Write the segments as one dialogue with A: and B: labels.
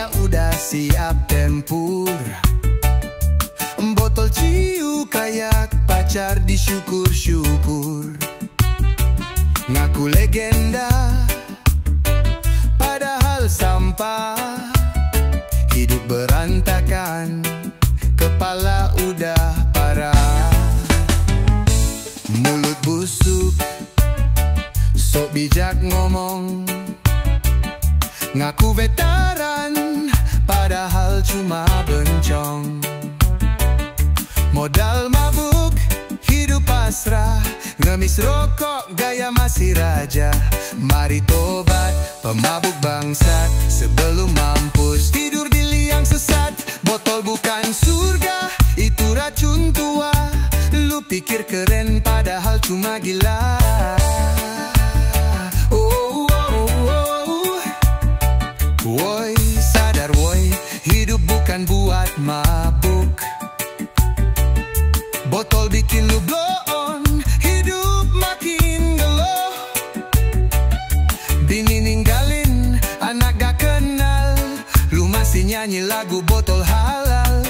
A: kepala udah siap tempur. Botol ciu kayak pacar disyukur-syukur. Ngaku legenda, padahal sampah. Hidup berantakan, kepala udah parah. Mulut busuk, sok bijak ngomong. Ngaku veteran, padahal cuma bencong. Modal mabuk, hidup pasrah. Ngemis rokok, gaya masih raja. Mari tobat, pemabuk bangsat. Sebelum mampus, tidur di liang sesat. Botol bukan surga, itu racun tua. Lu pikir keren, padahal cuma gila. Woi, sadar woi, hidup bukan buat mabuk. Botol bikin lu blow on, hidup makin geloh. Bini ninggalin, anak gak kenal. Lu masih nyanyi lagu botol halal.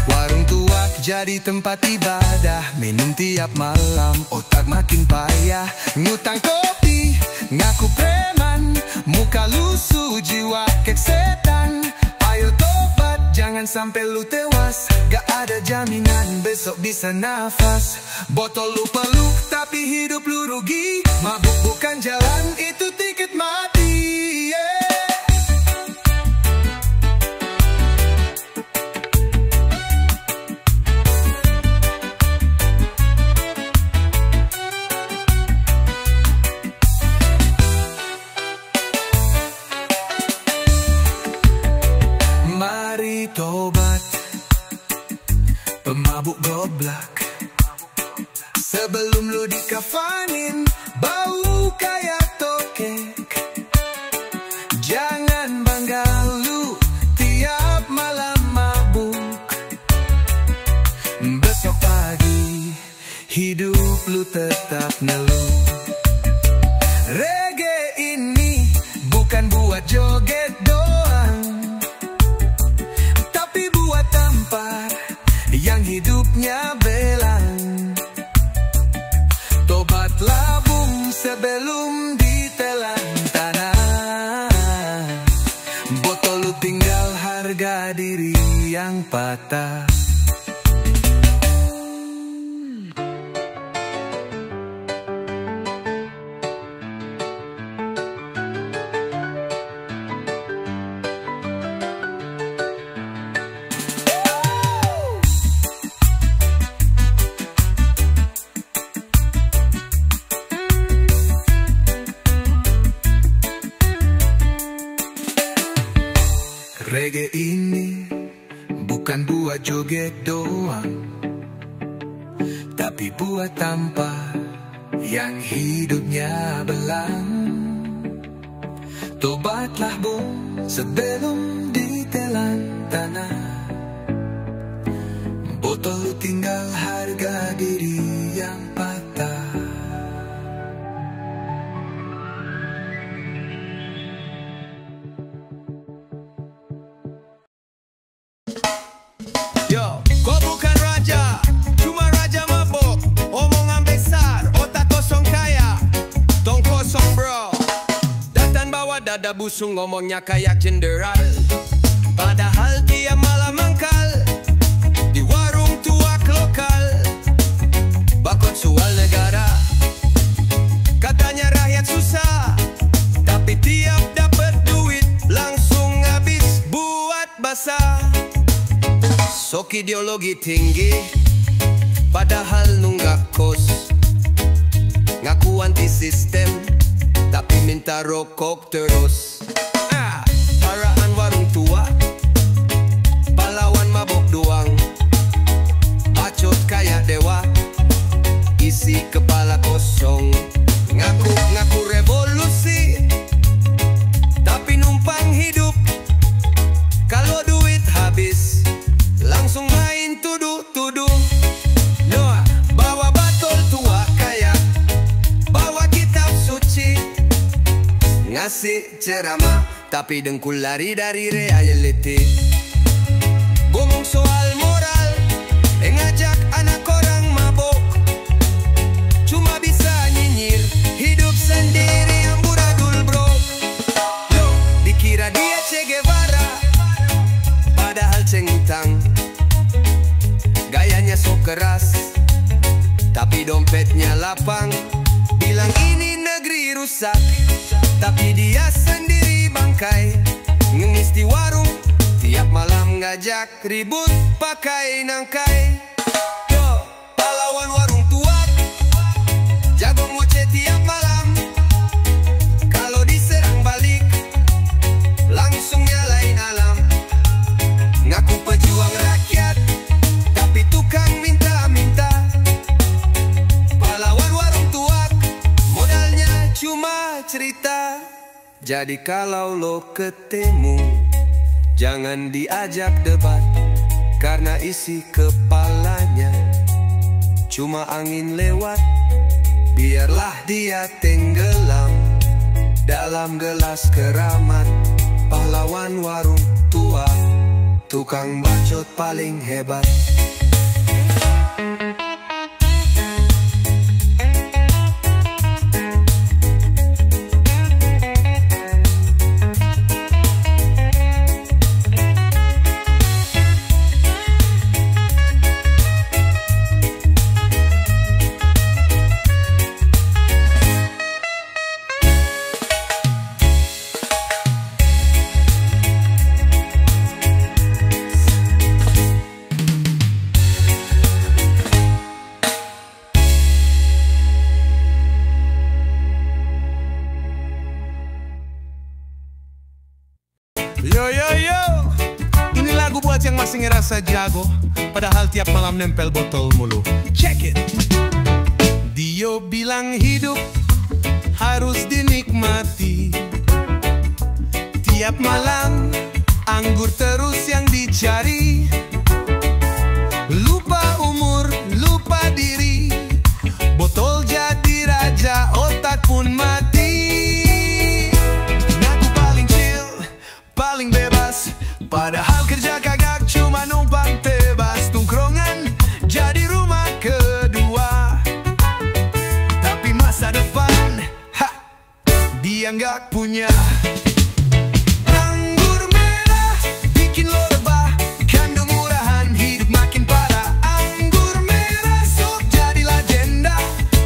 A: Warung tua jadi tempat ibadah. Minum tiap malam, otak makin payah. Ngutang kopi, ngaku preman. Muka lusuh, jiwa kek setan. Ayo tobat, jangan sampai lu tewas. Gak ada jaminan besok bisa nafas. Botol lu peluk, tapi hidup lu rugi. Mabuk bukan jalan, itu tiket mati. Mari tobat, pemabuk goblak. Sebelum lu dikafanin, bau kayak tokek. Jangan bangga lu tiap malam mabuk. Besok pagi, hidup lu tetap ngeluh. Reggae ini bukan buat joget doang, yang hidupnya belang. Tobatlah bung sebelum ditelan tanah. Botol lu tinggal harga diri yang patah. Reggae ini bukan buat joget doang, tapi buat tampar yang hidupnya belang. Tobatlah bung sebelum ditelan tanah. Botol lu tinggal harga diri yang patah.
B: Yo, kau bukan raja, cuma raja mabuk. Omongan besar, otak kosong kaya. Tong kosong bro. Datang bawa dada busung, ngomongnya kayak jenderal. Padahal dia malah mangkal di warung tuak lokal. Bakot soal negara, katanya rakyat susah. Tapi tiap dapat duit, langsung habis buat basah. Sok ideologi tinggi, padahal nunggak kos. Ngaku anti sistem, tapi minta rokok terus. Paraan warung tua, pahlawan mabok doang. Bacot kayak dewa, isi kepala kosong. Ngaku revolusi, tapi numpang hidup. Kalau duit habis, langsung main tuduh-tuduh. Noah bawa botol tua kayak bawa kitab suci. Ngasih ceramah, tapi dengkul lari dari reality. ente. Ngomong soal moral, ngajak anak orang mabok. Cuma bisa nyinyir, hidup sendiri amburadul bro. Loh, dikira dia Che Guevara, padahal cengtang. Gayanya sok keras, tapi dompetnya lapang. Bilang ini negeri rusak, tapi dia sendiri bangkai. Ngemis di warung, tiap malam ngajak ribut pakai nangkai. Yo, pahlawan warung tua, jago ngoceh tiap malam. Kalau diserang balik, langsung nyalain alam. Ngaku pejuang rakyat, tapi tukang minta-minta. Pahlawan warung tua, modalnya cuma cerita. Jadi kalau lo ketemu, jangan diajak debat, karena isi kepalanya cuma angin lewat. Biarlah dia tenggelam dalam gelas keramat. Pahlawan warung tua, tukang bacot paling hebat.
C: Yo yo yo, ini lagu buat yang masih ngerasa jago, padahal tiap malam nempel botol mulu. Check it. Dio bilang hidup harus dinikmati. Tiap malam anggur terus yang dicari. Lupa umur, lupa diri. Botol jadi raja, otak pun mati. Paling bebas, padahal kerja kagak cuma numpang tebas. Tongkrongan jadi rumah kedua, tapi masa depan dia nggak punya. Anggur merah bikin lo lebah, kandung murahan hidup makin parah. Anggur merah sok jadi legenda,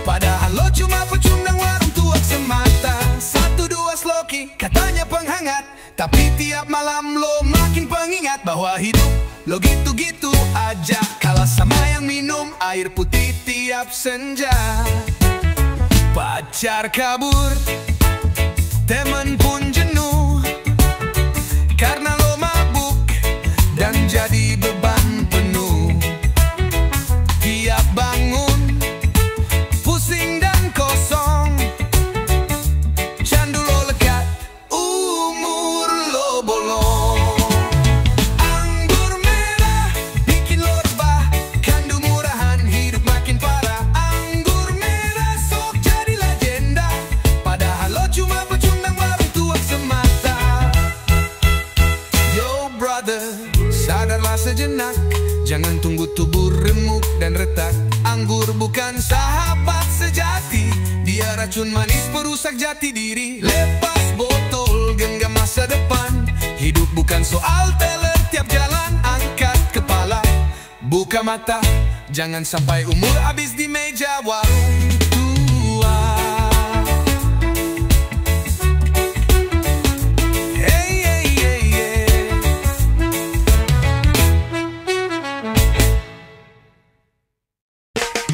C: padahal lo cuma pecundang warung tua semata. 1, 2 sloki katanya penghangat, tapi tiap malam lo makin pengingat bahwa hidup lo gitu-gitu aja. Kalah sama yang minum air putih tiap senja. Pacar kabur, temen pun jenuh, karena lo mabuk dan jadi beban penuh. Tiap bangun pusing dan kosong, candu lo lekat, umur lo bolong. Anggur merah bikin lo rebah, kandung murahan hidup makin parah. Anggur merah sok jadi legenda, padahal lo cuma pecundang warung tua semata. Yo brother, sadarlah sejenak, jangan tunggu tubuh remuk dan retak. Anggur bukan sahabat sejati, dia racun manis perusak jati diri. Lepas botol, genggam masa depan. Hidup bukan soal teler tiap jalan. Angkat kepala, buka mata, jangan sampai umur habis di meja warung tua. Hey, hey, hey, hey.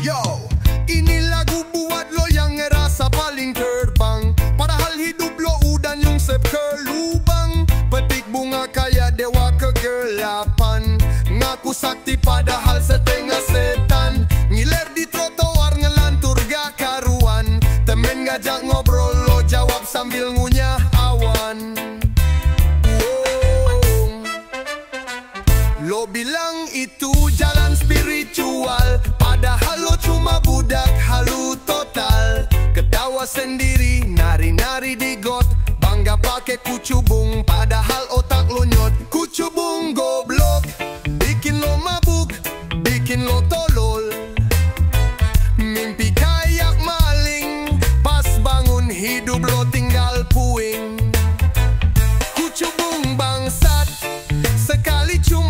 D: Yo, ini lagu buat lo yang ngerasa paling terbang, padahal hidup lo udah nyungsep ke lubang. Petik bunga kayak dewa kegelapan, ngaku sakti padahal setengah setan. Ngiler di trotoar ngelantur gak karuan, temen ngajak ngobrol lo jawab sambil ngunyah awan. Lo bilang itu jalan spiritual, padahal lo cuma budak halu total. Ketawa sendiri, nari-nari di got, bangga pakai kucubung, padahal otak lo nyot. Kucubung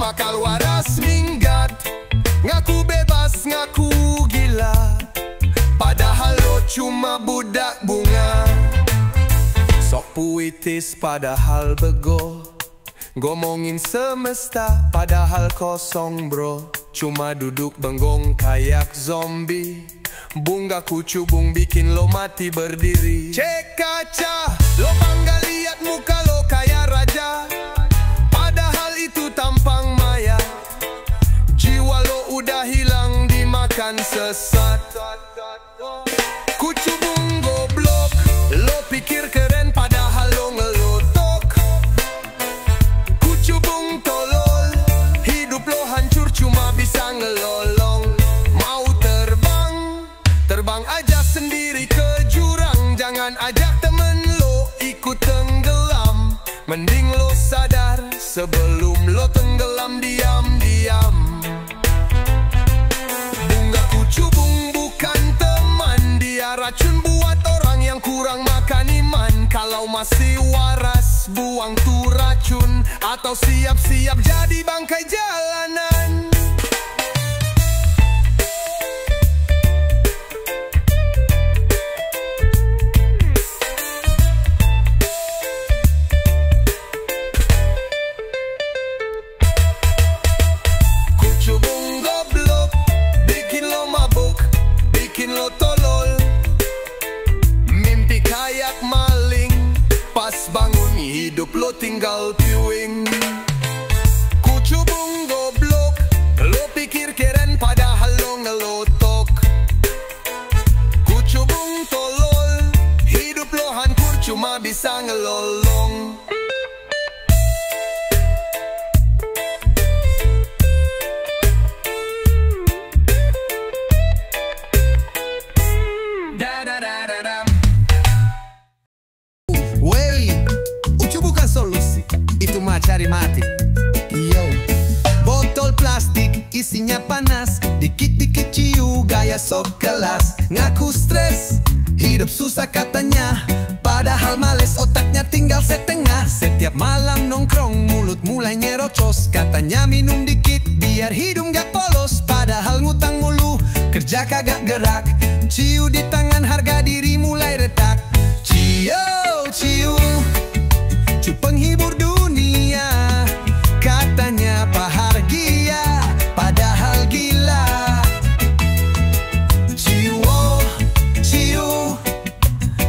D: bakal waras minggat. Ngaku bebas, ngaku gila, padahal lo cuma budak bunga.
B: Sok puitis padahal bego, ngomongin semesta padahal kosong bro. Cuma duduk bengong kayak zombie. Bunga kucubung bikin lo mati berdiri.
D: Cek kaca, lo bangga liat muka lo kayak raja, padahal itu tampang maya. Jiwa lo udah hilang dimakan sesat. Kucubung goblok, lo pikir keren padahal lo ngelotok. Kucubung tolol, hidup lo hancur cuma bisa ngelolong. Mau terbang, terbang aja sendiri ke jurang. Jangan ajak temen lo ikut tenggelam. Mending lo sadar sebelum lo tenggelam diam-diam. Bunga kucubung bukan teman, dia racun buat orang yang kurang makan iman. Kalau masih waras, buang tuh racun, atau siap-siap jadi bangkai jalanan. Kucubung goblok, bikin lo mabuk, bikin lo tolol. Mimpi kayak maling, pas bangun hidup lo tinggal piwing. Kucubung goblok, lo pikir keren padahal lo ngelotok. Kucubung tolol, hidup lo hancur cuma bisa ngelolong.
B: Wey, ucu bukan solusi, itu mah cari mati. Yo, botol plastik isinya panas, dikit-dikit ciu gaya sok kelas. Ngaku stres, hidup susah katanya, padahal males otaknya tinggal setengah. Setiap malam nongkrong mulut mulai nyerocos, katanya minum dikit biar hidung gak polos. Padahal ngutang mulu, kerja kagak gerak, ciu di tangan harga diri mulai retak. Ciu, cu penghibur dunia, katanya bahagia, padahal gila. Ciu,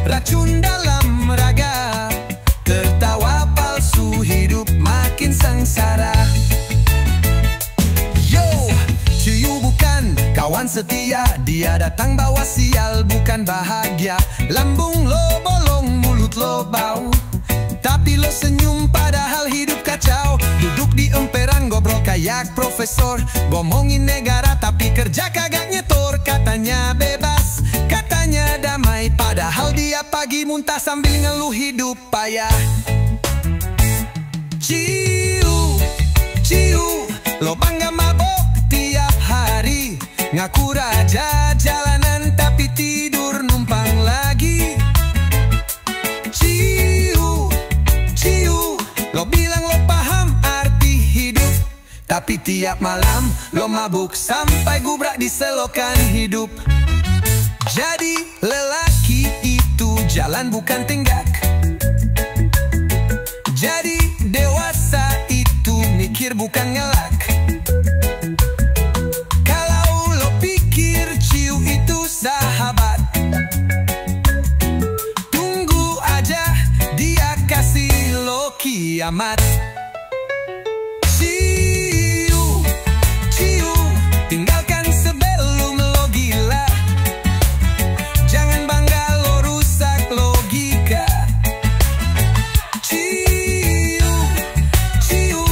B: racun dalam raga, tertawa palsu hidup makin sengsara. Yo, ciu bukan kawan setia, dia datang bawa sial bukan bahagia. Lambung lo bolong, mulut lo bau, tapi lo senyum padahal hidup kacau. Duduk di emperan ngobrol kayak profesor, ngomongin negara tapi kerja kagak nyetor. Katanya bebas, katanya damai, padahal dia pagi muntah sambil ngeluh hidup payah. Ciu, lo bangga mabok tiap hari, ngaku raja jalanan tapi tidur numpang lagi. Ciu, lo bilang lo paham arti hidup, tapi tiap malam lo mabuk sampai gubrak di selokan hidup. Jadi lelaki itu jalan bukan tenggak, jadi dewasa itu mikir bukan ngelak. Kalau lo pikir ciu itu sahabat, tunggu aja dia kasih lo kiamat. Ciu, tinggalkan sebelum lo gila. Jangan bangga lo rusak logika. Ciu,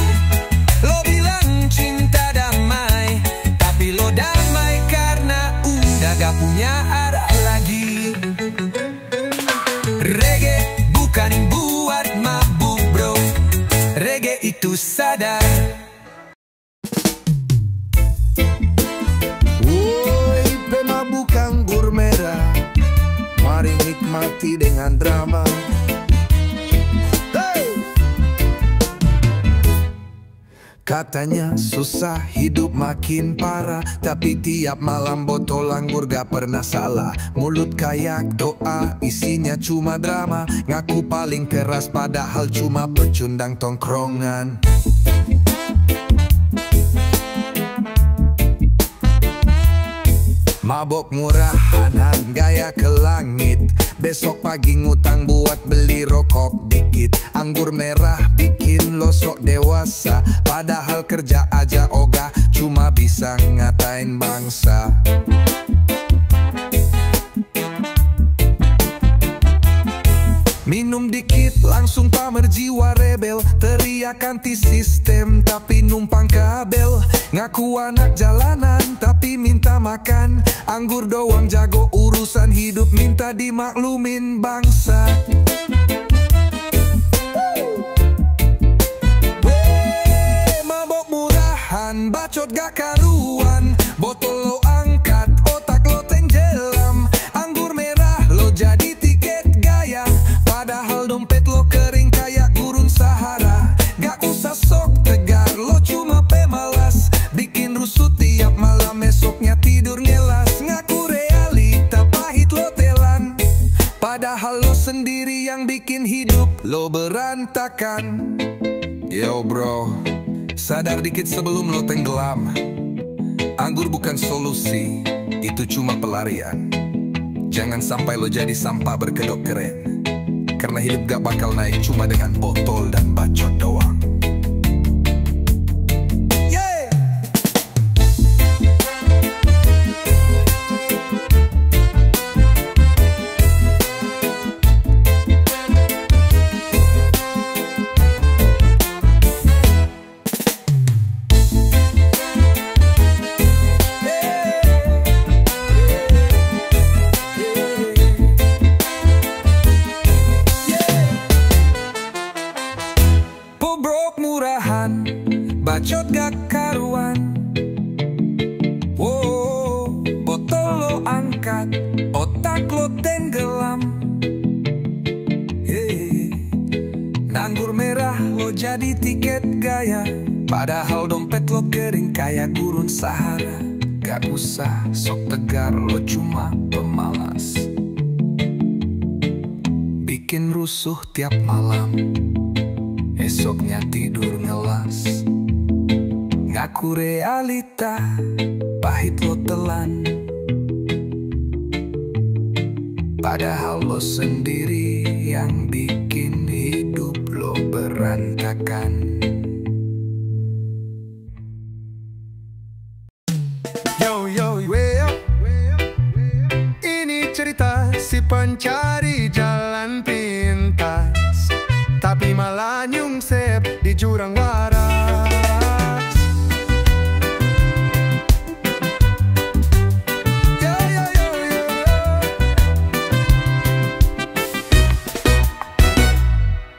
B: lo bilang cinta damai, tapi lo damai karena udah gak punya arah lagi. Reggae bukan buat mabuk bro, reggae itu sadar.
D: Woi, pemabuk anggur merah, mari nikmati dengan drama. Hey!
A: Katanya susah hidup makin parah, tapi tiap malam botol anggur gak pernah salah. Mulut kayak doa, isinya cuma drama. Ngaku paling keras padahal cuma pecundang tongkrongan. Mabok murahanan, gaya ke langit. Besok pagi ngutang buat beli rokok dikit. Anggur merah bikin lo sok dewasa, padahal kerja aja ogah, cuma bisa ngatain bangsa. Minum dikit langsung pamer jiwa rebel, teriak anti sistem tapi numpang kabel. Ngaku anak jalanan tapi minta makan. Anggur doang jago urusan hidup, minta dimaklumin bangsa. Mabok murahan, bacot gak karuan. Botol lo angkat, otak lo tenggelam. Anggur merah lo jadi tiket gaya, padahal dompet lo kering kayak gurun Sahara. Gak usah sok tegar, lo cuma pemalas. Bikin rusuh tiap malam, esoknya tidur ngelas. Ngaku realita pahit lo telan, padahal lo sendiri yang bikin hidup lo berantakan. Yo bro, sadar dikit sebelum lo tenggelam. Anggur bukan solusi, itu cuma pelarian. Jangan sampai lo jadi sampah berkedok keren, karena hidup gak bakal naik cuma dengan botol dan bacot doang. Yeah! Murahan, bacot gak karuan. Wow, botol lo angkat, otak lo tenggelam. Anggur merah lo jadi tiket gaya, padahal dompet lo kering kayak gurun Sahara. Gak usah sok tegar, lo cuma pemalas. Bikin rusuh tiap malam, esoknya tidur ngelas. Ngaku realita pahit lo telan, padahal lo sendiri yang bikin hidup lo berantakan.
D: Yo yo yo, ini cerita si pencari jalan pintas, tapi malah nyungsep di jurang waras. Yo, yo, yo, yo.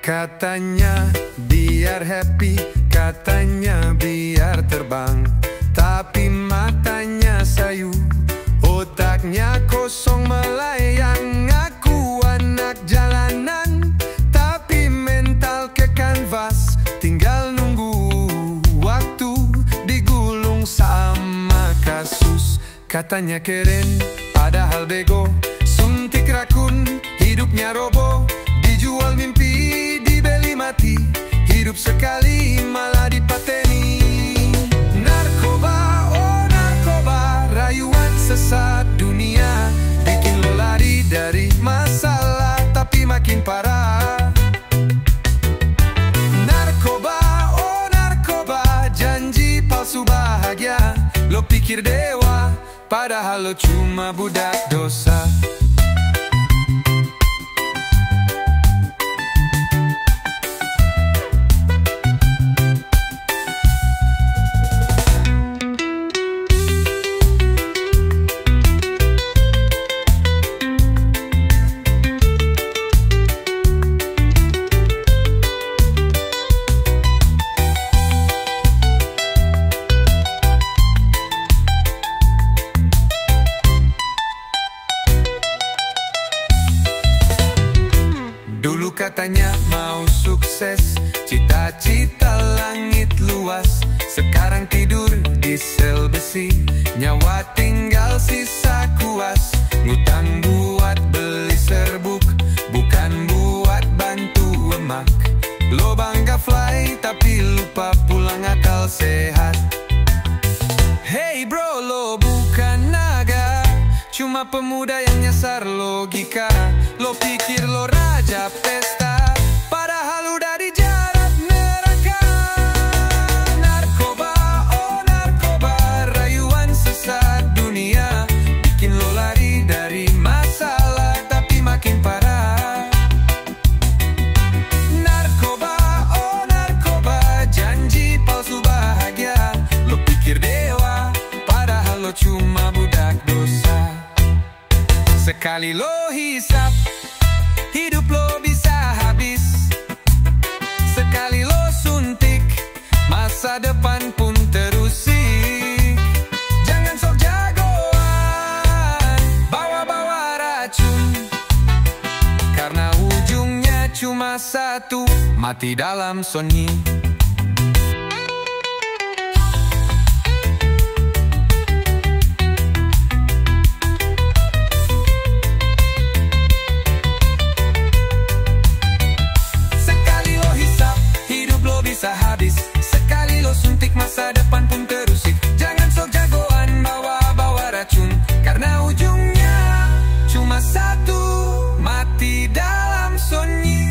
D: Katanya biar happy, katanya biar terbang, tapi matanya sayu, otaknya kosong melayang. Ngaku anak jalanan, kanvas, tinggal nunggu waktu digulung sama kasus. Katanya keren, padahal bego, suntik rakun, hidupnya roboh. Dijual mimpi, dibeli mati, hidup sekali malah dipateni. Narkoba, oh narkoba, rayuan sesat dunia, bikin lo lari dari masalah, tapi makin parah. Bahagia, lo pikir dewa, padahal lo cuma budak dosa.
C: solusi. Nyawa tinggal sisa kuas, ngutang buat beli serbuk, bukan buat bantu emak. Lo bangga fly tapi lupa pulang akal sehat. Hey bro, lo bukan naga, cuma pemuda yang nyasar logika. Lo pikir lo raja pesta, padahal udah di jarak neraka. Narkoba, oh narkoba, rayuan sesat dunia, bikin lo lari dari masalah tapi makin parah. Narkoba, oh narkoba, janji palsu bahagia. Lo pikir dewa, padahal lo cuma budak dosa. Sekali lo hisap, hidup lo bisa habis. Sekali lo suntik, masa depan pun terusik. Jangan sok jagoan, bawa-bawa racun, karena ujungnya cuma satu, mati dalam sunyi. Bisa habis, sekali lo suntik masa depan pun terusik. Jangan sok jagoan, bawa-bawa racun, karena ujungnya cuma satu, mati dalam sunyi.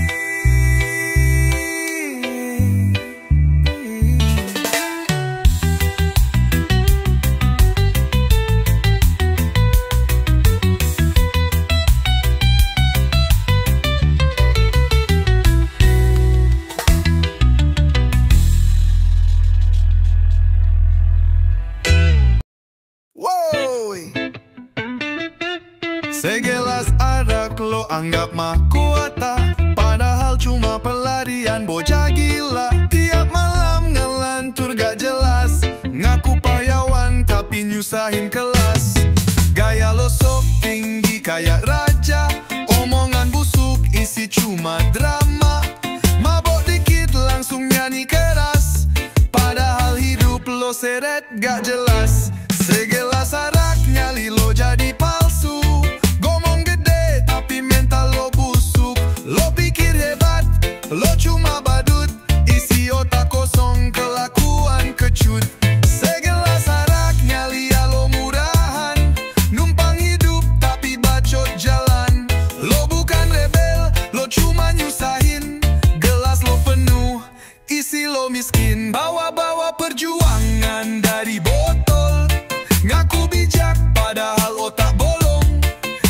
D: Segelas arak lo anggap mahkota, padahal cuma pelarian bocah gila. Tiap malam ngelantur gak jelas, ngaku pahlawan tapi nyusahin kelas. Gaya lo sok tinggi kayak raja, omongan busuk isi cuma drama. Mabok dikit langsung nyanyi keras, padahal hidup lo seret gak jelas. Segelas arak nyali lo jadi palsu, lo pikir hebat, lo cuma badut, isi otak kosong, kelakuan kecut. Segelas arak nyali ya lo murahan, numpang hidup tapi bacot jalan. Lo bukan rebel, lo cuma nyusahin, gelas lo penuh, isi lo miskin. Bawa-bawa perjuangan dari botol, ngaku bijak padahal otak bolong.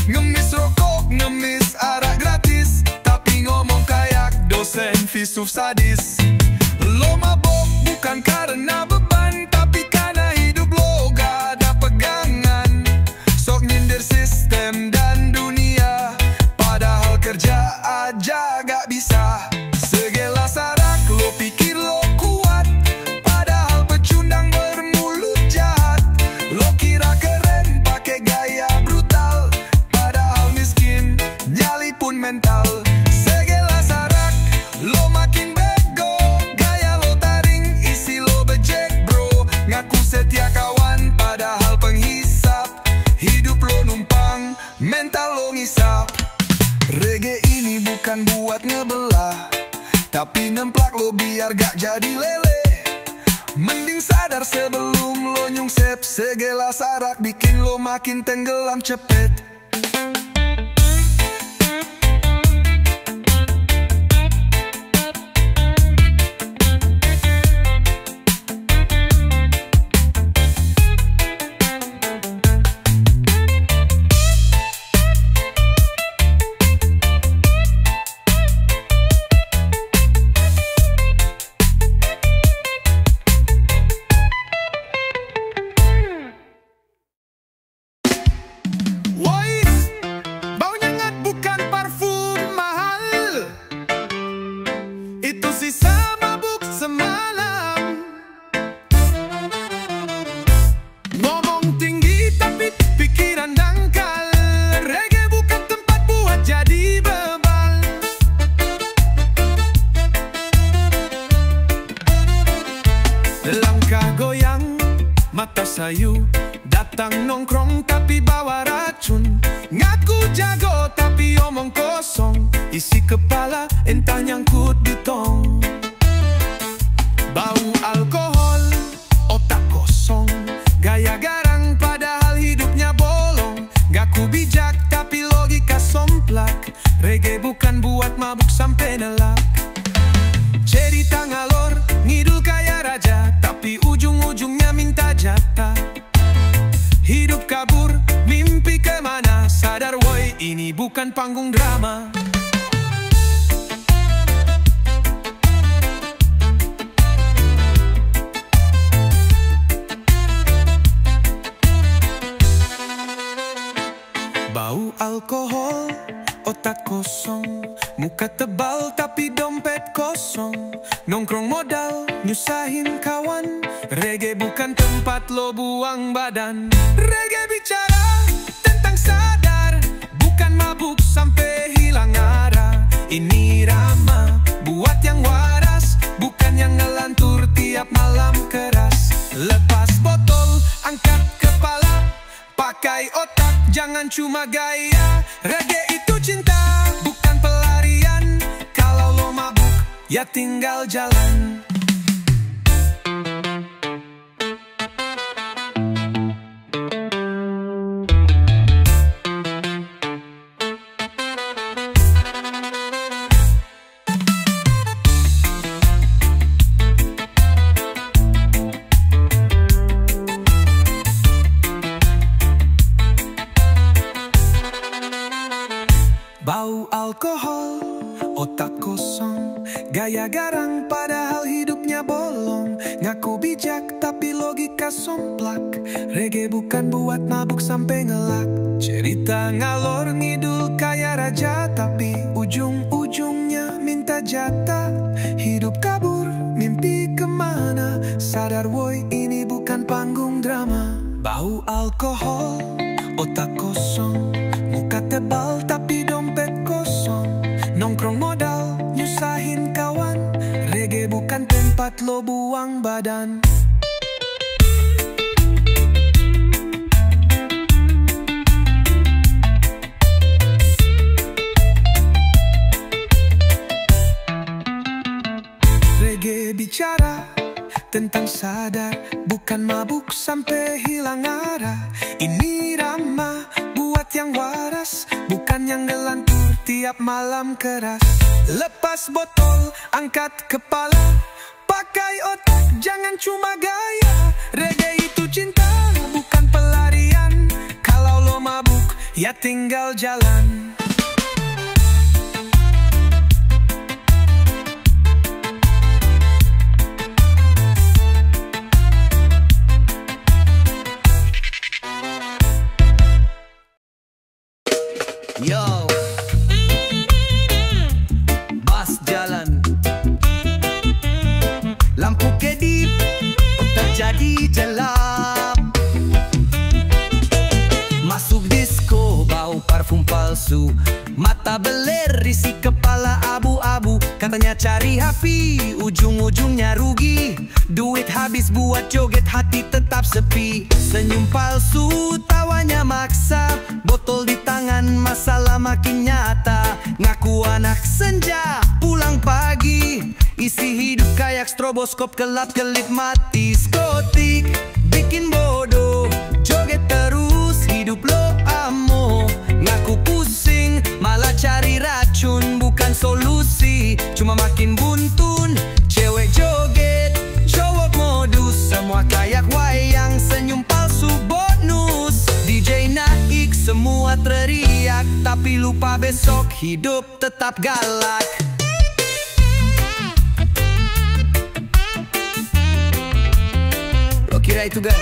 D: Ngemis rokok, ngemis arak gratis, dosen filsuf sadis. Lo mabok bukan karena beban, tapi karena hidup lo gak ada pegangan. Sok nyindir sistem dan dunia, padahal kerja aja gak bisa. Segelas arak lo pikir lo kuat, padahal pecundang bermulut jahat. Lo kira keren pakai gaya brutal, padahal miskin nyali pun mental. Lo makin bego, gaya lo taring, isi lo bejek bro. Ngaku setia kawan, padahal penghisap. Hidup lo numpang, mental lo ngisap. Reggae ini bukan buat ngebelah, tapi nemplak lo biar gak jadi lele. Mending sadar sebelum lo nyungsep, segelas arak bikin lo makin tenggelam cepet.
C: mata sayu. Datang nongkrong tapi bawa racun. Ngaku jago tapi omong kosong. Isi kepala entah nyangkut di tong. Bau alkohol, otak kosong. Gaya garang padahal hidupnya bolong. Ngaku bijak tapi logika somplak. Reggae bukan buat mabuk sampai nelak. Cerita ngalor, ngidul kayak raja, tapi ujung-ujungnya minta jatah. Hidup kabur, mimpi kemana? Sadar woi, ini bukan panggung drama. Bau alkohol, otak kosong. Muka tebal tapi dompet kosong. Nongkrong modal, nyusahin kawan. Reggae bukan tempat lo buang badan. Reggae bicara tentang sadar, bukan mabuk sampai hilang arah. Ini ramah buat yang waras, bukan yang ngelantur tiap malam keras. Lepas botol, angkat kepala, pakai otak, jangan cuma gaya. Reggae itu cinta, bukan pelarian. Kalau lo mabuk, ya tinggal jalan. Bau alkohol, otak kosong. Gaya garang padahal hidupnya bolong. Ngaku bijak tapi logika somplak. Reggae bukan buat mabuk sampai ngelak. Cerita ngalor ngidul kayak raja, tapi ujung-ujungnya minta jatah. Hidup kabur, mimpi kemana? Sadar woi, ini bukan panggung drama. Bau alkohol, otak kosong. Muka tebal tapi dompet kosong. Nongkrong modal, nyusahin kawan. Reggae bukan tempat lo buang badan. Reggae bicara tentang sadar, bukan mabuk sampai hilang arah. Ini ramah buat yang waras, bukan yang ngelantur tiap malam keras. Lepas botol, angkat kepala, pakai otak, jangan cuma gaya. Reggae itu cinta, bukan pelarian. Kalau lo mabuk, ya tinggal jalan.
B: Yo, bas jalan, lampu kedip, otak jadi gelap. Masuk disco, bau parfum palsu. Mata beler, isi kepala abu-abu. Katanya cari happy, ujung-ujungnya rugi. Duit habis buat joget, hati tetap sepi. Senyum palsu, tawanya maksa. Botol di tangan, masalah makin nyata. Ngaku anak senja, pulang pagi. Isi hidup kayak stroboskop, kelap-kelip mati. Skotik, bikin bodoh. Joget terus, hidup lo amo. Ngaku pusing, malah cari racun. Bukan solusi, cuma makin buntun. Cewek joget, cowok modus. Semua kayak wayang, senyum palsu bonus. DJ naik, semua teriak, tapi lupa besok hidup tetap galak. Lo kira itu gak?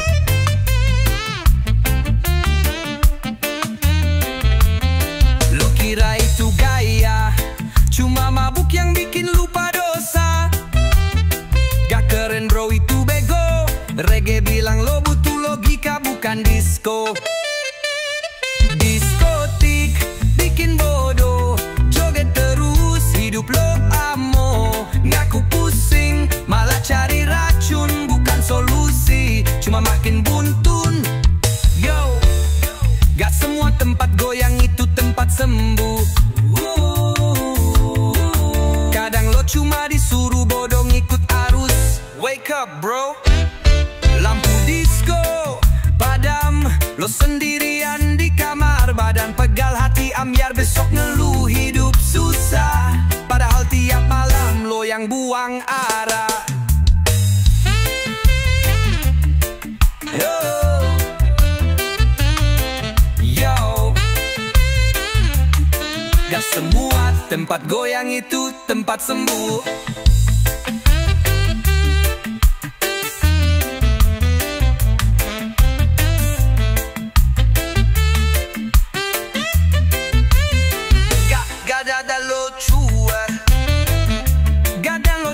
B: Lo kira itu gaya? Cuma mabuk yang bikin lupa dosa. Gak keren bro, itu bego. Reggae bilang lo butuh logika, bukan disco. Diskotik, bikin bodoh. Joget terus, hidup lo amo. Ngaku pusing, malah cari racun. Bukan solusi, cuma makin
A: up bro. Lampu disco padam, lo sendirian di kamar, badan pegal hati ambiar, besok ngeluh hidup susah, padahal tiap malam lo yang buang arah. Yo, yo, gak semua tempat goyang itu tempat sembuh.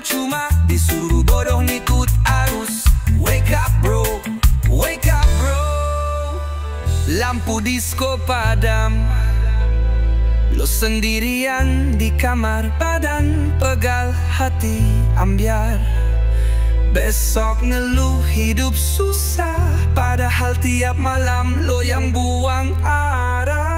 A: Cuma disuruh bodoh ngikut arus. Wake up bro, wake up bro. Lampu disco padam, lo sendirian di kamar, badan pegal hati ambiar, besok ngeluh hidup susah, padahal tiap malam lo yang buang arah.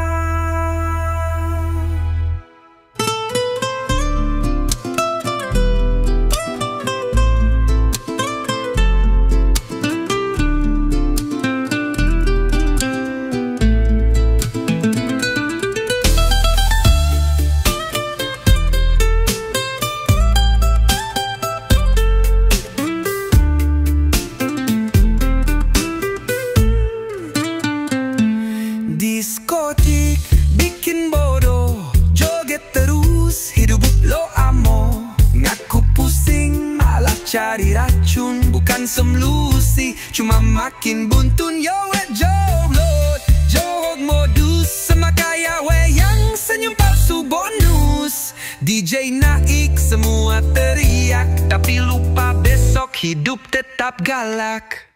A: Diskotik bikin bodoh, joget terus, hidup lo amo. Ngaku pusing, malah cari racun, bukan semlusi, cuma makin buntun. Yo joglot, jog modus, sama kaya we yang senyum palsu bonus. DJ naik, semua teriak, tapi lupa besok hidup tetap galak.